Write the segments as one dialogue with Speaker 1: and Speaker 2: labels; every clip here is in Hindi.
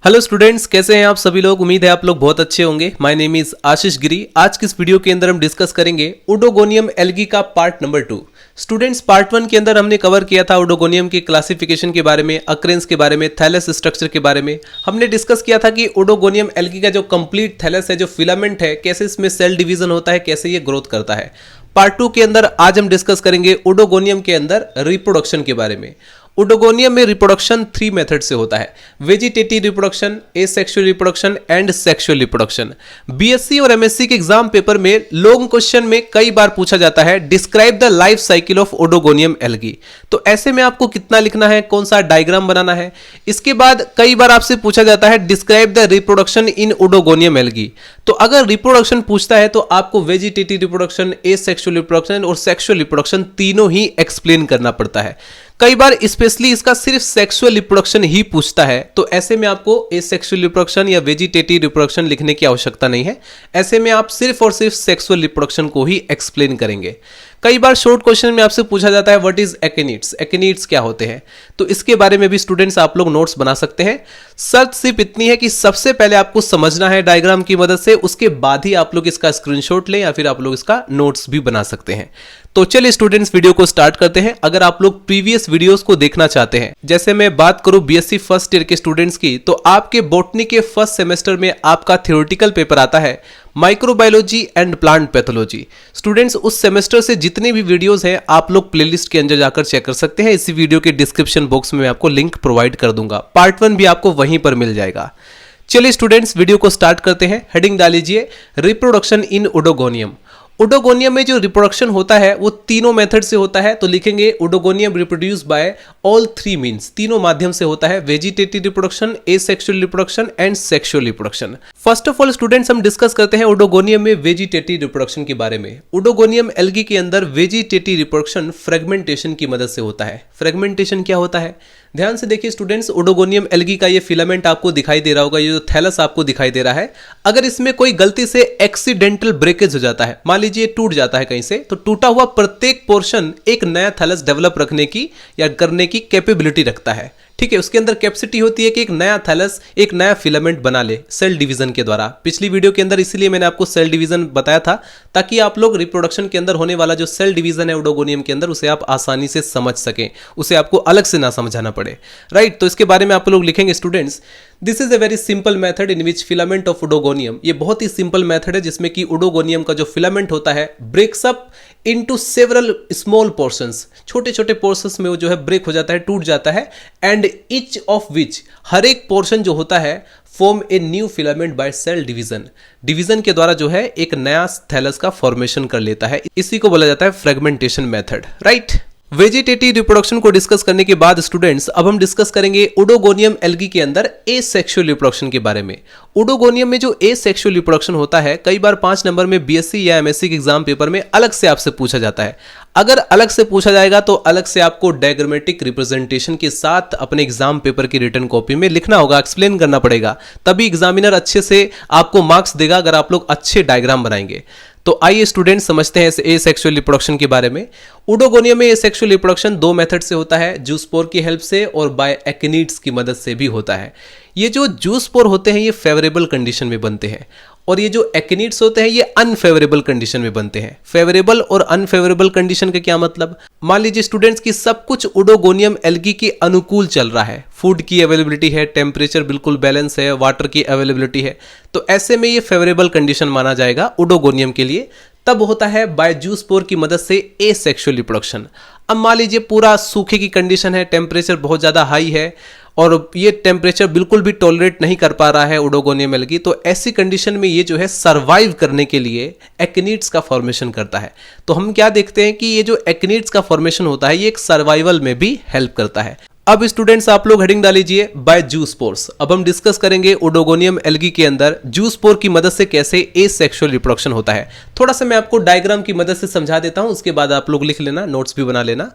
Speaker 1: हेलो स्टूडेंट्स, कैसे हैं आप सभी लोग। उम्मीद है आप लोग बहुत अच्छे होंगे। माय नेम इज आशीष गिरी। आज की इस वीडियो के अंदर हम डिस्कस करेंगे ओडोगोनियम एल्गी का पार्ट नंबर 2। स्टूडेंट्स, पार्ट 1 के अंदर हमने कवर किया था ओडोगोनियम की क्लासिफिकेशन के बारे में, अक्रेंस के बारे में, थैलस स्ट्रक्चर के बारे में। हमने डिस्कस किया था कि ओडोगोनियम एल्गी का जो कंप्लीट थैलस है, जो फिलामेंट है, कैसे इसमें सेल डिवीजन होता है, कैसे ये ग्रोथ करता है। पार्ट 2 के अंदर आज हम डिस्कस करेंगे ओडोगोनियम के अंदर रिप्रोडक्शन के बारे में। ओडोगोनियम में रिप्रोडक्शन 3 मेथड से होता है: vegetative reproduction, asexual reproduction and sexual reproduction. BSc और एमएससी के एग्जाम पेपर में लॉन्ग क्वेश्चन में कई बार पूछा जाता है describe the life cycle of Oedogonium algae. तो ऐसे में आपको कितना लिखना है, कौन सा डायग्राम बनाना है। इसके बाद कई बार आपसे पूछा जाता है describe the reproduction in Oedogonium algae. तो अगर रिप्रोडक्शन पूछता है तो आपको वेजिटेटिव रिप्रोडक्शन, एसेक्सुअल रिप्रोडक्शन और सेक्सुअल रिप्रोडक्शन तीनों ही एक्सप्लेन करना पड़ता है। कई बार स्पेशली इसका सिर्फ सेक्सुअल रिप्रोडक्शन ही पूछता है, तो ऐसे में आपको एसेक्सुअल रिप्रोडक्शन या वेजिटेटिव रिप्रोडक्शन लिखने की आवश्यकता नहीं है। ऐसे में आप सिर्फ और सिर्फ सेक्सुअल रिप्रोडक्शन को ही एक्सप्लेन करेंगे। कई बार शॉर्ट क्वेश्चन में आपसे पूछा जाता है व्हाट इज एकिनिड्स। एकिनिड्स क्या होते हैं, तो इसके बारे में भी स्टूडेंट्स आप लोग नोट्स बना सकते हैं। शर्त सिर्फ इतनी है कि सबसे पहले आपको समझना है डायग्राम की मदद से, उसके बाद ही आप लोग इसका स्क्रीनशॉट लें या फिर आप लोग इसका नोट्स भी बना सकते हैं। तो चलिए स्टूडेंट्स, वीडियो को स्टार्ट करते हैं। अगर आप लोग प्रीवियस वीडियोस को देखना चाहते हैं, जैसे मैं बात करूं बीएससी फर्स्ट ईयर के स्टूडेंट्स की, तो आपके बॉटनी के फर्स्ट सेमेस्टर में आपका थ्योरेटिकल पेपर आता है microbiology and plant pathology. Students, उस सेमेस्टर से जितने भी वीडियोस हैं आप लोग प्लेलिस्ट के अंदर जाकर चेक कर सकते हैं। इसी वीडियो के डिस्क्रिप्शन बॉक्स में मैं आपको लिंक प्रोवाइड कर दूंगा। पार्ट 1 भी आपको वहीं पर मिल जाएगा। चलिए स्टूडेंट्स, वीडियो को स्टार्ट करते हैं। हेडिंग डालीजिए रिप्रोडक्शन इन ओडोगोनियम। ओडोगोनियम में जो रिप्रोडक्शन होता है वो तीनों मेथड से होता है। तो लिखेंगे Oedogonium reproduce by all 3 means, तीनों माध्यम से होता है: vegetative reproduction, asexual reproduction and sexual reproduction. First of all students, हम डिस्कस करते हैं ओडोगोनियम में वेजिटेटिव रिप्रोडक्शन के बारे में। ओडोगोनियम एल्गी के अंदर वेजिटेटिव रिप्रोडक्शन फ्रेगमेंटेशन की मदद से होता है। फ्रेगमेंटेशन क्या होता है, ध्यान से देखिए स्टूडेंट्स। ओडोगोनियम एल्गी का ये फिलामेंट आपको दिखाई दे रहा होगा, ये जो थैलस आपको दिखाई दे रहा है, अगर इसमें कोई गलती से एक्सीडेंटल ब्रेकेज हो जाता है, मान लीजिए टूट जाता है कहीं से, तो टूटा हुआ प्रत्येक पोर्शन एक नया थैलस डेवलप रखने की या करने की कैपेबिलिटी रखता है। ठीक है, उसके अंदर कैपेसिटी होती है कि एक नया थैलस एक नया फिलामेंट बना ले सेल डिवीजन के द्वारा। पिछली वीडियो के अंदर इसीलिए मैंने आपको सेल डिवीजन बताया था, ताकि आप लोग रिप्रोडक्शन के अंदर होने वाला जो सेल डिवीजन है ओडोगोनियम के अंदर, उसे आप आसानी से समझ सकें, उसे आपको अलग से ना समझाना पड़े। राइट, तो इसके बारे में आप लोग लिखेंगे students, this is a very simple method in which filament of Oedogonium. ये बहुत ही सिंपल मेथड है जिसमें कि ओडोगोनियम का जो फिलामेंट होता है breaks up into several small portions, छोटे छोटे पोर्शंस में वो जो है ब्रेक हो जाता है, टूट जाता है। एंड ईच ऑफ विच, हर एक पोर्शन जो होता है, form a new filament by cell division. Division के द्वारा जो है एक नया थैलस का फॉर्मेशन कर लेता है। इसी को बोला जाता है fragmentation method. Right, vegetative reproduction को डिस्कस करने के बाद स्टूडेंट्स, अब हम डिस्कस करेंगे ओडोगोनियम एल्गी के अंदर एसेक्सुअल रिप्रोडक्शन के बारे में। ओडोगोनियम में जो एसेक्सुअल रिप्रोडक्शन होता है, कई बार 5 नंबर में बीएससी या एमएससी के एग्जाम पेपर में अलग से आपसे पूछा जाता है। अगर अलग से पूछा जाएगा तो अलग से आपको डायग्रामेटिक रिप्रेजेंटेशन के साथ अपने एग्जाम पेपर की रिटन कॉपी में लिखना होगा, एक्सप्लेन करना पड़ेगा, तभी एग्जामिनर अच्छे से आपको मार्क्स देगा अगर आप लोग अच्छे डायग्राम बनाएंगे। तो आइए स्टूडेंट समझते हैं एसेक्सुअल रिप्रोडक्शन के बारे में। ओडोगोनियम में एसेक्सुअल रिप्रोडक्शन 2 मेथड से होता है, जूस्पोर की हेल्प से और बाय एकिनिड्स की मदद से भी होता है। ये जो जूस्पोर होते हैं ये फेवरेबल कंडीशन में बनते हैं, और ये जो एकिनिड्स होते हैं ये अनफेवरेबल कंडीशन में बनते हैं। फेवरेबल और अनफेवरेबल कंडीशन का क्या मतलब, मान लीजिए स्टूडेंट्स की सब कुछ ओडोगोनियम एल्गी के अनुकूल चल रहा है, फूड की अवेलेबिलिटी है, टेम्परेचर बिल्कुल बैलेंस है, वाटर की अवेलेबिलिटी है, तो ऐसे में ये फेवरेबल कंडीशन माना जाएगा ओडोगोनियम के लिए। तब होता है बाय जूस्पोर की मदद से एसेक्सुअल रिप्रोडक्शन। अब मान लीजिए पूरा सूखे की कंडीशन है, टेम्परेचर बहुत ज्यादा हाई है और ये टेम्परेचर बिल्कुल भी टॉलरेट नहीं कर पा रहा है ओडोगोनियम एल्गी, तो ऐसी कंडीशन में ये जो है सरवाइव करने के लिए एकिनिड्स का फॉर्मेशन करता है। तो हम क्या देखते हैं कि ये जो एकिनिड्स का फॉर्मेशन होता है ये एक सर्वाइवल में भी हेल्प करता है। अब स्टूडेंट्स आप लोग हेडिंग डालीजिए बाय जूस्पोर्स। अब हम डिस्कस करेंगे ओडोगोनियम एल्गी के अंदर जूस्पोर की मदद से कैसे एसेक्सुअल रिप्रोडक्शन होता है। थोड़ा सा मैं आपको डायग्राम की मदद से समझा देता हूं, उसके बाद आप लोग लिख लेना, नोट्स भी बना लेना।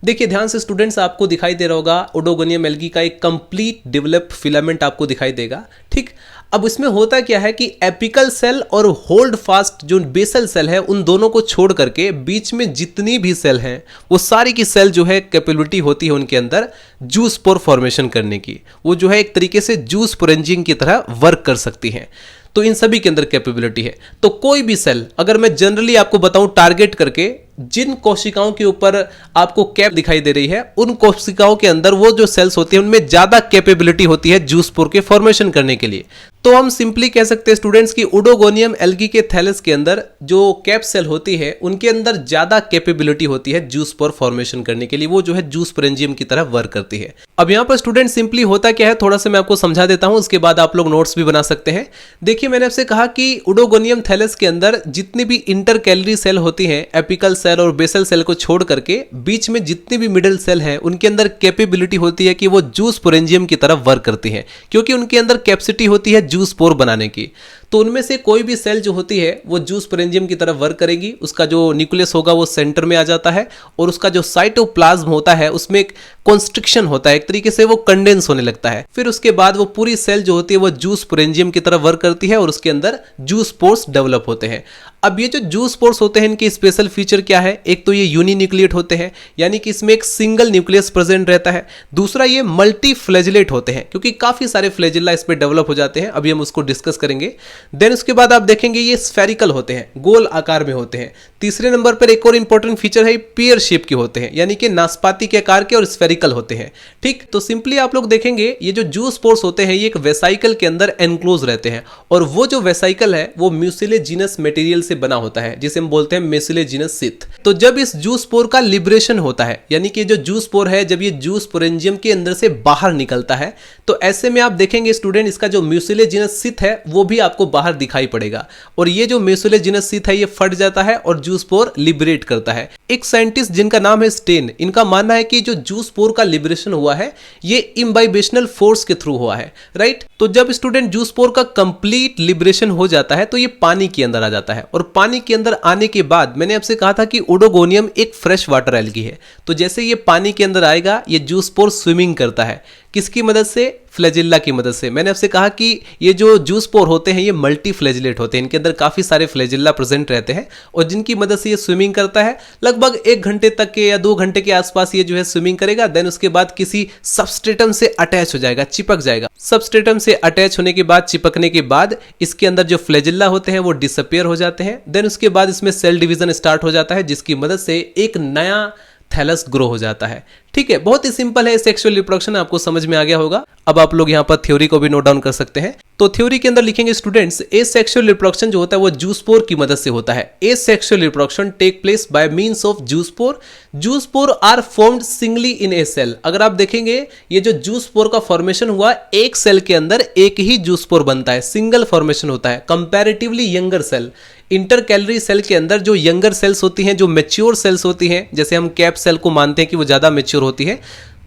Speaker 1: देखिए ध्यान से स्टूडेंट्स, आपको दिखाई दे रहा होगा ओडोगोनियम एल्गी का एक कंप्लीट डेवलप फिलामेंट आपको दिखाई देगा। ठीक, अब इसमें होता क्या है कि एपिकल सेल और होल्ड फास्ट जो बेसल सेल है उन दोनों को छोड़ करके बीच में जितनी भी सेल हैं वो सारी की सेल जो है कैपेबिलिटी होती है उनके अंदर जूस्पोर फॉर्मेशन करने की। वो जो है एक तरीके से जूस स्पोरेंजिंग की तरह वर्क कर सकती हैं। तो इन सभी के अंदर कैपेबिलिटी है। तो कोई भी सेल, अगर मैं जनरली आपको बताऊं टारगेट करके, जिन कोशिकाओं के ऊपर आपको कैप दिखाई दे रही है उन कोशिकाओं के अंदर वो जो सेल्स होती हैं उनमें ज्यादा कैपेबिलिटी होती है जूस्पोर के फॉर्मेशन करने के लिए। तो हम सिंपली कह सकते हैं स्टूडेंट्स कि ओडोगोनियम एल्गी के थैलस के अंदर जो कैप सेल होती है उनके अंदर ज्यादा कैपेबिलिटी होती है जूस्पोर फॉर्मेशन करने के लिए। वो जो है जूस स्पोरेंजियम की तरह वर्क करती है। अब यहां पर स्टूडेंट सिंपली होता क्या है, थोड़ा सा मैं आपको समझा देता हूं, उसके बाद आप लोग नोट्स भी बना सकते हैं। देखिए मैंने आपसे कहा कि ओडोगोनियम थैलस के अंदर जितनी भी इंटर कैलरी सेल होती हैं, एपिकल सेल और बेसल सेल को छोड़ करके बीच में जितनी भी मिडिल सेल हैं उनके अंदर कैपेबिलिटी होती है कि वो जूस स्पोरेंजियम की तरह वर्क करती हैं, क्योंकि उनके अंदर कैपेसिटी होती है जूस स्पोर बनाने की। तो उनमें से कोई भी सेल जो होती है वो जूस स्पोरेंजियम की तरह वर्क करेगी। उसका जो न्यूक्लियस होगा वो सेंटर में आ जाता है और उसका जो साइटोप्लाज्म होता है उसमें एक कॉन्स्ट्रिक्शन होता है, एक तरीके से वो कंडेंस होने लगता है। फिर उसके बाद वो पूरी सेल जो होती है वो जूस स्पोरेंजियम की तरह वर्क करती है और उसके अंदर जूस स्पोर्स डेवलप होते हैं। अब ये जो जूस स्पोर्स होते हैं इनके स्पेशल फीचर क्या है? एक तो ये यूनिन्यूक्लिएट होते हैं, यानी कि इसमें एक सिंगल न्यूक्लियस प्रेजेंट रहता है। दूसरा ये मल्टी फ्लैजिलेट होते हैं, क्योंकि काफी सारे फ्लैजिला इस पे डेवलप हो जाते हैं। अभी हम उसको डिस्कस करेंगे। देन उसके बाद आप देखेंगे ये स्फेरिकल होते हैं, गोल आकार में होते हैं। तीसरे नंबर पर एक और इंपॉर्टेंट फीचर है, पेयर शेप के होते हैं, यानी कि नाशपाती के आकार के और स्फेरिकल होते हैं। ठीक, तो सिंपली आप लोग देखेंगे ये जो जूस स्पोर्स होते हैं ये एक वेसाइकल के अंदर एनक्लोज रहते हैं और वो जो वेसाइकल है वो म्यूसिलेजिनस मटेरियल से बना होता है, जिसे हम बोलते हैं म्यूसिलेजिनस सिथ। तो जब इस जूस स्पोर का लिबरेशन होता है, यानी कि जो जूस स्पोर है जब ये जूस स्पोरेंजियम के अंदर से बाहर निकलता है, तो ऐसे में आप देखेंगे स्टूडेंट इसका जो म्यूसिलेजिनस सिथ है वो भी आपको बाहर दिखाई पड़ेगा और ये जो म्यूसिलेजिनस सिथ है ये फट जाता है और जूस स्पोर लिबरेट करता है। एक साइंटिस्ट जिनका नाम है स्टेन, इनका मानना है कि जो जूस स्पोर का लिबरेशन हुआ है ये इम्बाइबेशनल फोर्स के थ्रू हुआ है, राइट। तो जब स्टूडेंट जूस स्पोर का कंप्लीट लिबरेशन हो जाता है तो ये पानी के अंदर आ जाता है और पानी के अंदर आने के बाद मैंने आपसे कहा था कि ओडोगोनियम एक फ्रेश वाटर एल्गी है। तो जैसे ये पानी के अंदर आएगा ये जूस स्पोर स्विमिंग करता है, किसकी मदद से? फ्लैजिल्ला की मदद से। मैंने आपसे कहा कि ये जो जूस स्पोर होते हैं ये मल्टी फ्लैजिलेट होते हैं, इनके अंदर काफी सारे फ्लैजिल्ला प्रेजेंट रहते हैं और जिनकी मदद से ये स्विमिंग करता है। लगभग 1 घंटे तक के या 2 घंटे के आसपास ये जो है स्विमिंग करेगा। देन उसके बाद किसी सबस्ट्रेटम से अटैच हो जाएगा, चिपक जाएगा। सबस्ट्रेटम से अटैच होने के बाद, चिपकने के बाद इसके अंदर जो फ्लैजिल्ला होते हैं वो डिसअपियर हो जाते हैं। देन उसके बाद इसमें सेल डिवीजन स्टार्ट हो जाता है, जिसकी मदद से एक नया थैलस ग्रो हो जाता है। ठीक है, बहुत ही सिंपल है। सेक्सुअल रिप्रोडक्शन आपको समझ में आ गया होगा। अब आप लोग यहाँ पर थ्योरी को भी नोट डाउन कर सकते हैं। तो थ्योरी के अंदर लिखेंगे स्टूडेंट्स, एसेक्सुअल रिप्रोडक्शन जो होता है वो जूस स्पोर की मदद से होता है। Asexual reproduction take place by means of zoospore. Zoospore are formed singly in a cell. अगर आप देखेंगे ये जो जूस स्पोर का फॉर्मेशन हुआ, एक सेल के अंदर एक ही जूस स्पोर बनता है, सिंगल फॉर्मेशन होता है। Comparatively younger cell, intercalary cell के अंदर जो यंगर सेल्स होती हैं, जो मैच्योर सेल्स होती हैं, जैसे हम कैप सेल को मानते हैं कि वो ज्यादा मैच्योर होती है,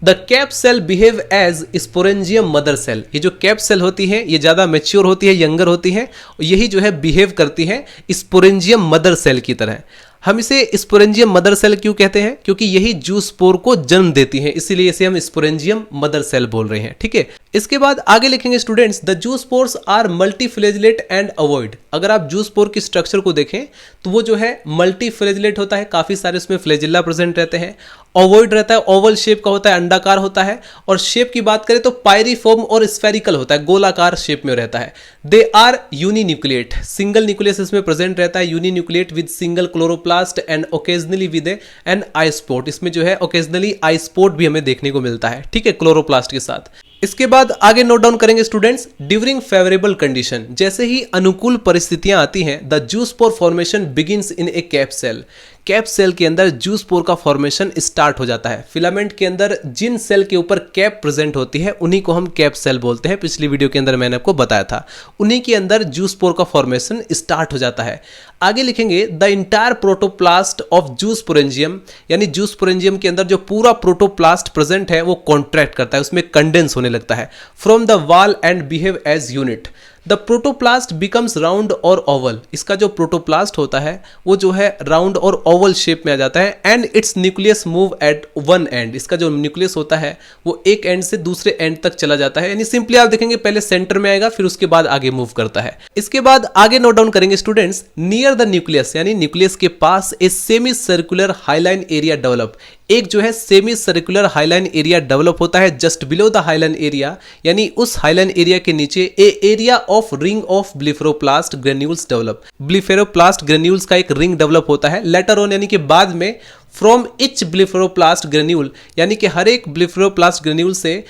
Speaker 1: the cap cell behave as sporangium mother cell. ये जो कैप सेल होती है ये ज्यादा मैच्योर होती है, यंगर होती है, यही जो है बिहेव करती है स्पोरेंजियम मदर सेल की तरह। हम इसे स्पोरेंजियम मदर सेल क्यों कहते हैं? क्योंकि यही जूस स्पोर को जन्म देती है, इसीलिए इसे हम स्पोरेंजियम मदर सेल बोल रहे हैं। ठीक है, इसके बाद आगे लिखेंगे students, the zoospores are multiflagellate and ovoid. अगर आप जूस स्पोर की स्ट्रक्चर को देखें तो वो जो है मल्टीफ्लैजिलेट होता है, काफी सारे उसमें फ्लैजिला प्रेजेंट रहते हैं। ओवॉइड रहता है, ओवल शेप का होता है, अंडाकार होता है। और शेप की बात करें तो पायरीफॉर्म और स्फेरिकल होता है, गोलाकार शेप में रहता है। They are uninucleate, single nucleus इसमें प्रेजेंट रहता है, uninucleate with single chloroplast and occasionally with an eye spot. इसमें जो है ओकेजनली आई स्पॉट भी हमें देखने को मिलता है, ठीक है, क्लोरोप्लास्ट के साथ। इसके बाद आगे नोट डाउन करेंगे स्टूडेंट्स, ड्यूरिंग फेवरेबल कंडीशन, जैसे ही अनुकूल परिस्थितियां आती हैं, the zoospore formation begins in a cap cell. Cap cell के अंदर जूस स्पोर का फॉर्मेशन स्टार्ट हो जाता है। फिलामेंट के अंदर जिन सेल के ऊपर कैप प्रेजेंट होती है उन्हीं को हम कैप सेल बोलते हैं। पिछली वीडियो के अंदर मैंने आपको बताया था, उन्हीं के अंदर जूस स्पोर का फॉर्मेशन स्टार्ट हो जाता है। आगे लिखेंगे, the entire protoplast of juice sporangium, यानी जूस स्पोरेंजियम के अंदर जो पूरा प्रोटोप्लास्ट प्रेजेंट है वो कॉन्ट्रैक्ट करता है, उसमें कंडेंस होने लगता है from the wall and behave as unit. The protoplast becomes round और ओवल। इसका जो प्रोटोप्लास्ट होता है वो जो है राउंड और ओवल शेप में आ जाता है। And it's nucleus move at one and. इसका जो न्यूक्लियस होता है वो एक एंड से दूसरे एंड तक चला जाता है, यानी सिंपली आप देखेंगे पहले सेंटर में आएगा फिर उसके बाद आगे मूव करता है। इसके बाद आगे नोट डाउन करेंगे स्टूडेंट्स, नियर द न्यूक्लियस यानी न्यूक्लियस के पास a semi circular hyaline area develop. एक जो है semi circular hyaline area develop होता है just below the hyaline area, यानी उस हाईलाइन एरिया के नीचे a area of ring of blepharoplast granules develop. Blepharoplast granules का एक रिंग डेवलप होता है लेटर ऑन, यानी कि बाद में फ्रॉम इच ब्लिफेरोप्लास्ट ग्रेन्यूल, यानी कि हर एक ब्लिफेरोप्लास्ट ग्रेन्यूल से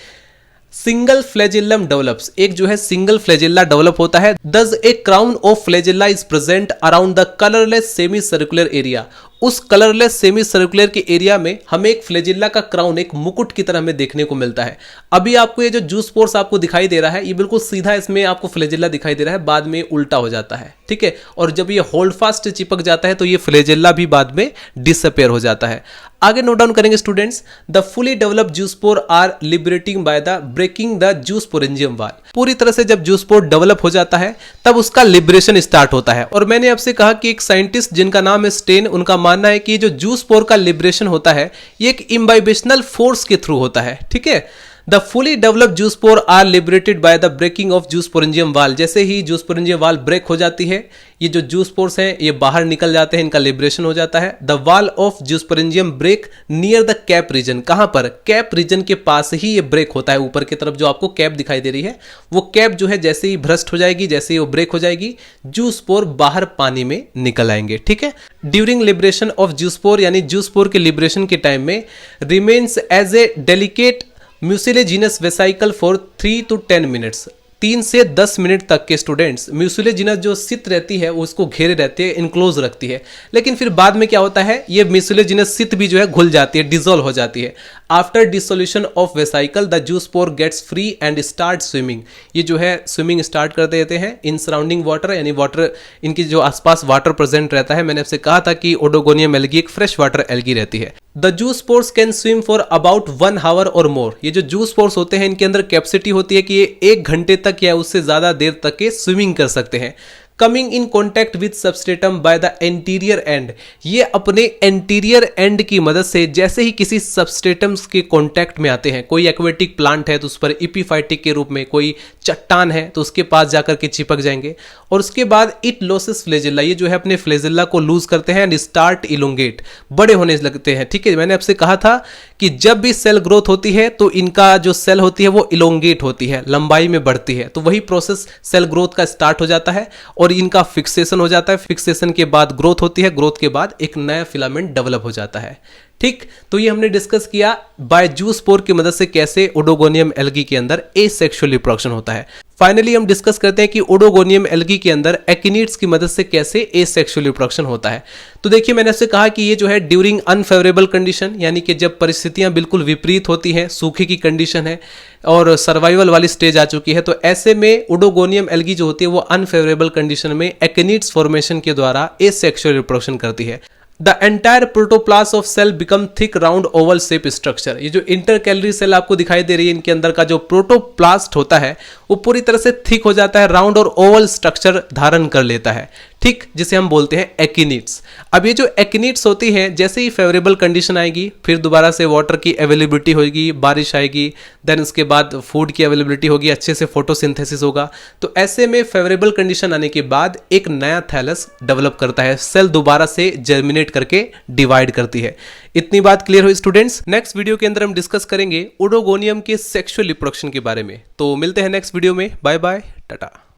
Speaker 1: सिंगल फ्लैजिलम डेवलप्स। एक जो है सिंगल फ्लैजिल्ला डेवलप होता है। Thus a crown of flagella is present around the colourless semi circular area. उस कलरलेस सेमी सर्कुलर के एरिया में हमें एक फ्लैजिल्ला का क्राउन, एक मुकुट की तरह हमें देखने को मिलता है। अभी आपको ये जो जूस पोर्स आपको दिखाई दे रहा है ये बिल्कुल सीधा इसमें आपको फ्लैजिल्ला दिखाई दे रहा है, बाद में उल्टा हो जाता है, ठीक है। और जब ये होल्ड फास्ट चिपक जाता है तो ये फ्लैजिल्ला भी बाद में डिसअपेयर हो जाता है। आगे नोट डाउन करेंगे students, the fully developed zoospores are liberating by the breaking the zoosporangium wall. पूरी तरह से जब जूस पोर डेवलप हो जाता है तब उसका लिबरेशन स्टार्ट होता है। और मैंने आपसे कहा कि एक साइंटिस्ट जिनका नाम है स्टेन, उनका मानना है कि जो जूस पोर का लिबरेशन होता है ये एक इम्बाइबेशनल फोर्स के थ्रू होता है, ठीक है। The fully developed zoospores are liberated by the breaking of zoosporangium wall. जैसे ही जूस पोरेंजियम वाल ब्रेक हो जाती है ये जो जूस पोर्स हैं ये बाहर निकल जाते हैं, इनका लिबरेशन हो जाता है। The wall of zoosporangium break near the cap region. कहां पर? कैप रीजन के पास ही ये ब्रेक होता है। ऊपर की तरफ जो आपको कैप दिखाई दे रही है वो कैप जो है जैसे ही भ्रष्ट हो जाएगी, जैसे ही वो ब्रेक हो जाएगी, जूस पोर बाहर पानी में निकल आएंगे, ठीक है। During liberation of zoospore, यानी जूस पोर के लिबरेशन के टाइम में remains as a delicate mucilaginous vesicle for 3 to 10 minutes. 3 से 10 मिनट तक के स्टूडेंट्स म्यूसिलेजिनस जो सित रहती है वो उसको घेरे रहती है, इनक्लोज रखती है। लेकिन फिर बाद में क्या होता है, ये म्यूसिलेजिनस सित भी जो है घुल जाती है, डिसॉल्व हो जाती है। After dissolution of vesicle the zoospore gets free and start swimming. ये जो है स्विमिंग स्टार्ट कर देते हैं इन सराउंडिंग वाटर, यानी वाटर इनकी जो आसपास वाटर प्रेजेंट रहता है। मैंने आपसे कहा था कि ओडोगोनियम एल्गी एक फ्रेश वाटर एल्गी रहती है। The zoospores can swim for about 1 hour और मोर। ये जो जूस पोर्स होते हैं इनके अंदर कैपेसिटी होती है कि ये 1 घंटे तक या उससे ज्यादा देर तक के स्विमिंग कर सकते हैं। Coming in contact with substratum by the anterior and. ये अपने एंटीरियर एंड की मदद से जैसे ही किसी सबस्ट्रेटम्स के कॉन्टैक्ट में आते हैं, कोई एक्वेटिक प्लांट है तो उस पर इपीफाइटिक के रूप में, कोई चट्टान है तो उसके पास जाकर के चिपक जाएंगे और उसके बाद इट लॉसेस फ्लैजिल्ला। ये जो है अपने फ्लैजिल्ला को लूज करते हैं एंड स्टार्ट इलोंगेट, बड़े होने लगते हैं, ठीक है। मैंने आपसे कहा था कि जब भी सेल ग्रोथ होती है तो इनका जो सेल होती है वो इलोंगेट होती है, लंबाई में बढ़ती है। तो वही प्रोसेस सेल ग्रोथ का स्टार्ट हो जाता है और इनका फिक्सेशन हो जाता है। फिक्सेशन के बाद ग्रोथ होती है, ग्रोथ के बाद एक नया फिलामेंट डेवलप हो जाता है, ठीक। तो ये हमने डिस्कस किया बाय जूस पोर की मदद से कैसे ओडोगोनियम एल्गी के अंदर एसेक्सुअल रिप्रोडक्शन होता है। फाइनली हम डिस्कस करते हैं कि ओडोगोनियम एल्गी के अंदर एक्टिनिड्स की मदद से कैसे एसेक्सुअल रिप्रोडक्शन होता है। तो देखिए मैंने आपसे कहा कि ये जो है ड्यूरिंग अनफेवरेबल कंडीशन, यानी कि जब परिस्थितियां बिल्कुल विपरीत होती हैं, सूखे की कंडीशन है और सर्वाइवल वाली स्टेज आ चुकी है, तो ऐसे में ओडोगोनियम एल्गी जो होती है वो अनफेवरेबल कंडीशन में एक्टिनिड्स फॉर्मेशन के द्वारा एसेक्सुअल रिप्रोडक्शन करती है। The entire protoplast of cell become thick round oval shape structure. ये जो इंटरकैलरी सेल आपको दिखाई दे रही है इनके अंदर का जो प्रोटोप्लास्ट होता है वो पूरी तरह से थिक हो जाता है, राउंड और ओवल स्ट्रक्चर धारण कर लेता है, ठीक, जिसे हम बोलते हैं एक्टिनिड्स। अब ये जो एक्टिनिड्स होती है जैसे ही फेवरेबल कंडीशन आएगी फिर दोबारा से वाटर की अवेलेबिलिटी होगी, बारिश आएगी, देन उसके बाद फूड की अवेलेबिलिटी होगी, अच्छे से फोटोसिंथेसिस होगा। तो ऐसे में फेवरेबल कंडीशन आने के बाद एक नया थैलस डेवलप करता है, सेल दोबारा से जर्मिनेट करके डिवाइड करती है। इतनी बात क्लियर हुई स्टूडेंट्स। नेक्स्ट वीडियो के अंदर हम डिस्कस करेंगे ओडोगोनियम के सेक्सुअल रिप्रोडक्शन के बारे में। तो मिलते हैं नेक्स्ट वीडियो में, बाय बाय, टाटा।